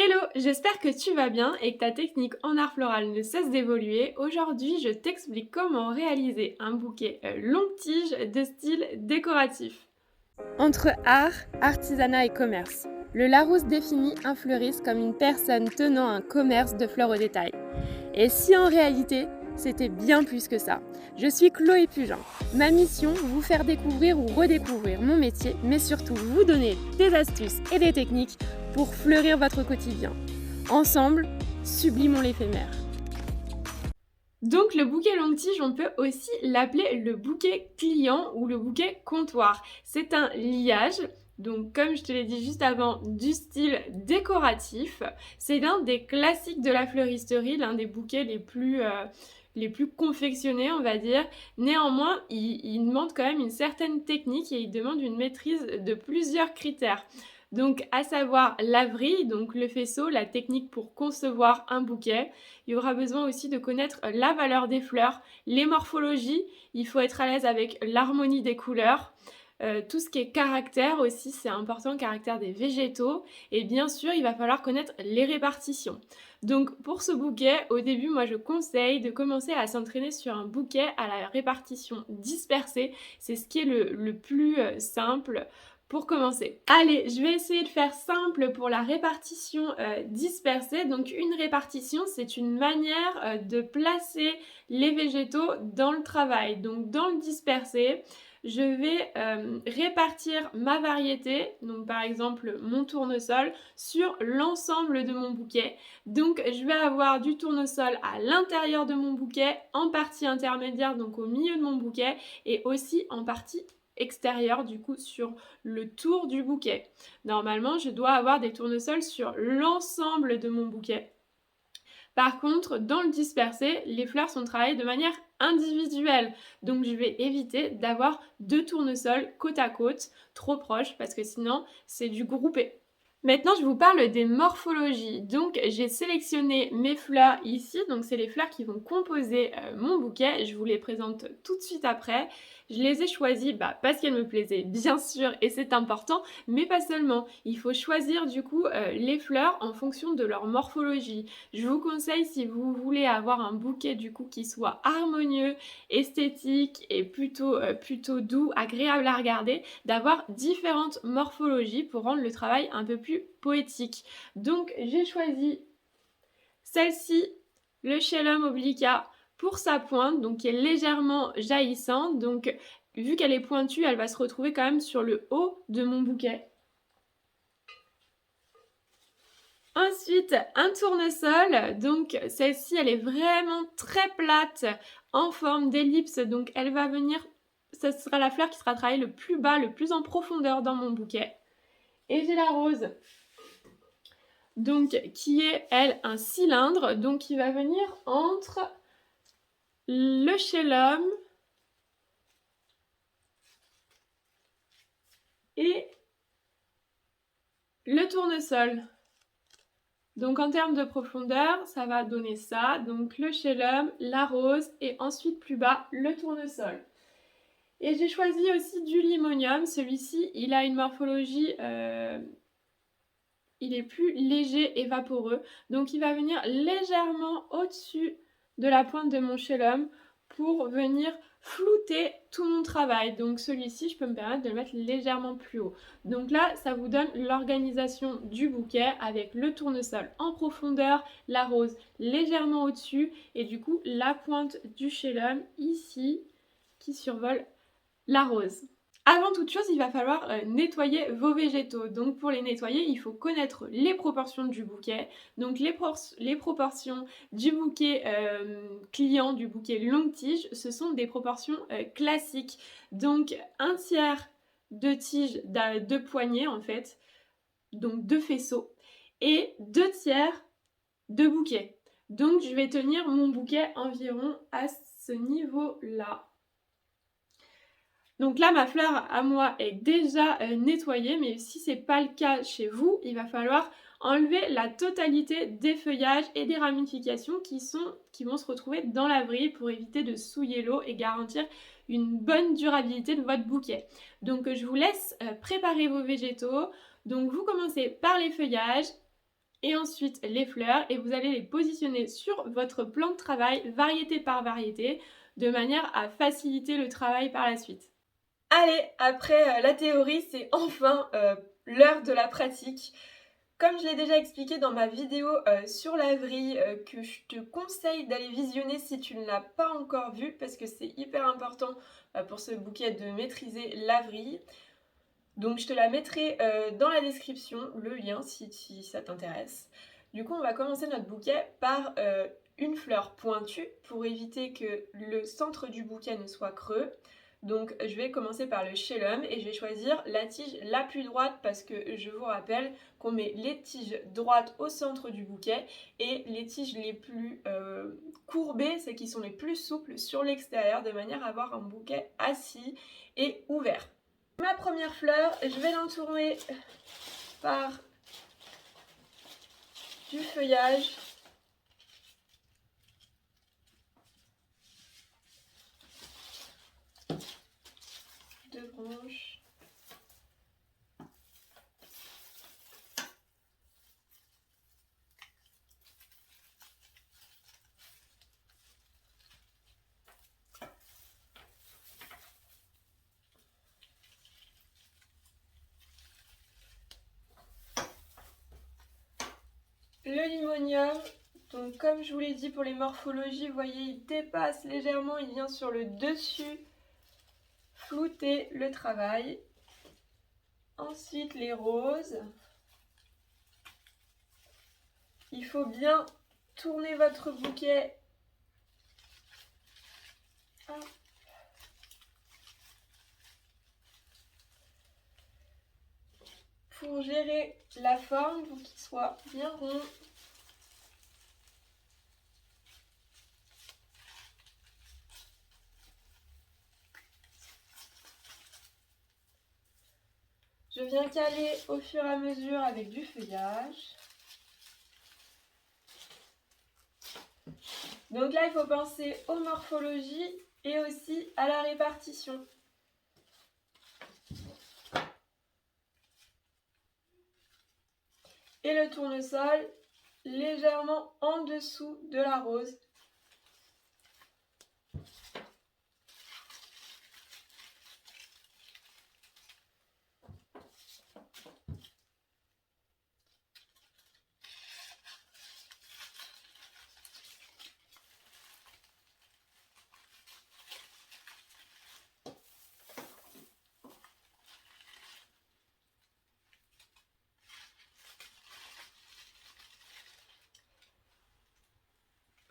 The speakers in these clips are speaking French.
Hello, j'espère que tu vas bien et que ta technique en art floral ne cesse d'évoluer. Aujourd'hui, je t'explique comment réaliser un bouquet longue tige de style décoratif. Entre art, artisanat et commerce, le Larousse définit un fleuriste comme une personne tenant un commerce de fleurs au détail. Et si en réalité, c'était bien plus que ça. Je suis Chloé Pugin. Ma mission, vous faire découvrir ou redécouvrir mon métier, mais surtout vous donner des astuces et des techniques pour fleurir votre quotidien. Ensemble, sublimons l'éphémère. Donc le bouquet longue tige, on peut aussi l'appeler le bouquet client ou le bouquet comptoir. C'est un liage, donc comme je te l'ai dit juste avant, du style décoratif. C'est l'un des classiques de la fleuristerie, l'un des bouquets les plus confectionnés, on va dire. Néanmoins, il demande quand même une certaine technique et il demande une maîtrise de plusieurs critères. Donc, à savoir la vrille, donc le faisceau, la technique pour concevoir un bouquet. Il y aura besoin aussi de connaître la valeur des fleurs, les morphologies. Il faut être à l'aise avec l'harmonie des couleurs. Tout ce qui est caractère aussi, c'est important, caractère des végétaux. Et bien sûr, il va falloir connaître les répartitions. Donc pour ce bouquet, au début, moi je conseille de commencer à s'entraîner sur un bouquet à la répartition dispersée. C'est ce qui est le plus simple pour commencer. Allez, je vais essayer de faire simple pour la répartition dispersée. Donc une répartition, c'est une manière de placer les végétaux dans le travail. Donc dans le dispersé, je vais répartir ma variété, donc par exemple mon tournesol, sur l'ensemble de mon bouquet. Donc je vais avoir du tournesol à l'intérieur de mon bouquet, en partie intermédiaire, donc au milieu de mon bouquet, et aussi en partie extérieure, du coup sur le tour du bouquet. Normalement, je dois avoir des tournesols sur l'ensemble de mon bouquet. Par contre, dans le dispersé, les fleurs sont travaillées de manière individuelle. Donc je vais éviter d'avoir deux tournesols côte à côte, trop proches, parce que sinon c'est du groupé. Maintenant, je vous parle des morphologies. Donc, j'ai sélectionné mes fleurs ici. Donc, c'est les fleurs qui vont composer mon bouquet. Je vous les présente tout de suite après. Je les ai choisies parce qu'elles me plaisaient, bien sûr, et c'est important, mais pas seulement. Il faut choisir du coup les fleurs en fonction de leur morphologie. Je vous conseille, si vous voulez avoir un bouquet du coup qui soit harmonieux, esthétique et plutôt doux, agréable à regarder, d'avoir différentes morphologies pour rendre le travail un peu plus poétique. Donc j'ai choisi celle-ci, le Chelum obliqua, pour sa pointe, donc qui est légèrement jaillissante. Donc vu qu'elle est pointue, elle va se retrouver quand même sur le haut de mon bouquet. Ensuite, un tournesol, donc celle-ci elle est vraiment très plate en forme d'ellipse, donc elle va venir, ce sera la fleur qui sera travaillée le plus bas, le plus en profondeur dans mon bouquet. Et j'ai la rose, donc qui est elle un cylindre, donc qui va venir entre le chelum et le tournesol. Donc en termes de profondeur, ça va donner ça, donc le chelum, la rose et ensuite plus bas le tournesol. Et j'ai choisi aussi du limonium, celui-ci il a une morphologie, il est plus léger et vaporeux, donc il va venir légèrement au-dessus de la pointe de mon chelum pour venir flouter tout mon travail. Donc celui-ci, je peux me permettre de le mettre légèrement plus haut. Donc là, ça vous donne l'organisation du bouquet avec le tournesol en profondeur, la rose légèrement au-dessus et du coup la pointe du chelum ici qui survole la rose. Avant toute chose, il va falloir nettoyer vos végétaux. Donc pour les nettoyer, il faut connaître les proportions du bouquet. Donc les proportions du bouquet client, du bouquet longue tige, ce sont des proportions classiques. Donc un tiers de tige, de poignée en fait, donc de faisceaux, et 2 tiers de bouquet. Donc je vais tenir mon bouquet environ à ce niveau-là. Donc là, ma fleur à moi est déjà nettoyée, mais si ce n'est pas le cas chez vous, il va falloir enlever la totalité des feuillages et des ramifications qui vont se retrouver dans la vrille pour éviter de souiller l'eau et garantir une bonne durabilité de votre bouquet. Donc je vous laisse préparer vos végétaux. Donc vous commencez par les feuillages et ensuite les fleurs, et vous allez les positionner sur votre plan de travail, variété par variété, de manière à faciliter le travail par la suite. Allez, après la théorie, c'est enfin l'heure de la pratique. Comme je l'ai déjà expliqué dans ma vidéo sur la vrille, que je te conseille d'aller visionner si tu ne l'as pas encore vue, parce que c'est hyper important pour ce bouquet de maîtriser la vrille. Donc je te la mettrai dans la description, le lien si ça t'intéresse. Du coup, on va commencer notre bouquet par une fleur pointue pour éviter que le centre du bouquet ne soit creux. Donc je vais commencer par le chellum et je vais choisir la tige la plus droite parce que je vous rappelle qu'on met les tiges droites au centre du bouquet et les tiges les plus courbées, celles qui sont les plus souples, sur l'extérieur, de manière à avoir un bouquet assis et ouvert. Ma première fleur, je vais l'entourer par du feuillage. Deux branches. Le limonium, donc comme je vous l'ai dit pour les morphologies, vous voyez, il dépasse légèrement, il vient sur le dessus flouter le travail. Ensuite les roses. Il faut bien tourner votre bouquet. Pour gérer la forme, pour qu'il soit bien rond. Je viens caler au fur et à mesure avec du feuillage. Donc là, il faut penser aux morphologies et aussi à la répartition. Et le tournesol légèrement en dessous de la rose.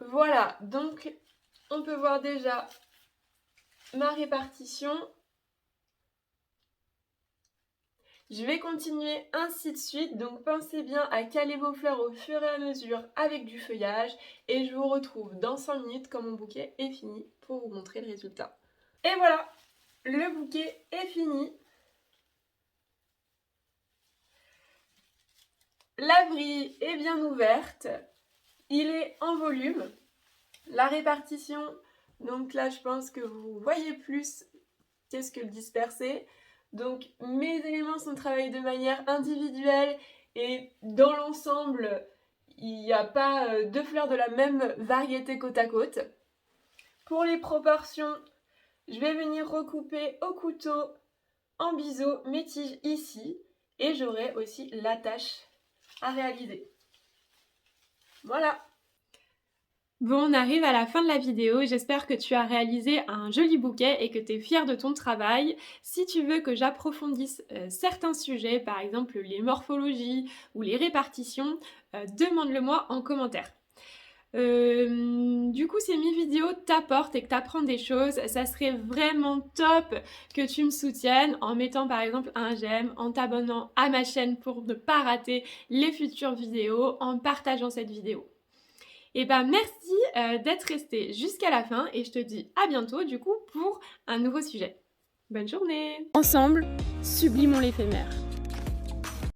Voilà, donc on peut voir déjà ma répartition. Je vais continuer ainsi de suite, donc pensez bien à caler vos fleurs au fur et à mesure avec du feuillage et je vous retrouve dans 5 minutes quand mon bouquet est fini pour vous montrer le résultat. Et voilà, le bouquet est fini. La vrille est bien ouverte, il est en volume. La répartition, donc là je pense que vous voyez plus qu'est-ce que le dispersé. Donc mes éléments sont travaillés de manière individuelle et dans l'ensemble, il n'y a pas deux fleurs de la même variété côte à côte. Pour les proportions, je vais venir recouper au couteau en biseau mes tiges ici et j'aurai aussi l'attache à réaliser. Voilà! Bon, on arrive à la fin de la vidéo, j'espère que tu as réalisé un joli bouquet et que tu es fière de ton travail. Si tu veux que j'approfondisse certains sujets, par exemple les morphologies ou les répartitions, demande-le-moi en commentaire. Du coup, si mes vidéos t'apportent et que t'apprends des choses, ça serait vraiment top que tu me soutiennes en mettant par exemple un j'aime, en t'abonnant à ma chaîne pour ne pas rater les futures vidéos, en partageant cette vidéo. Et ben merci d'être resté jusqu'à la fin et je te dis à bientôt du coup pour un nouveau sujet. Bonne journée! Ensemble, sublimons l'éphémère.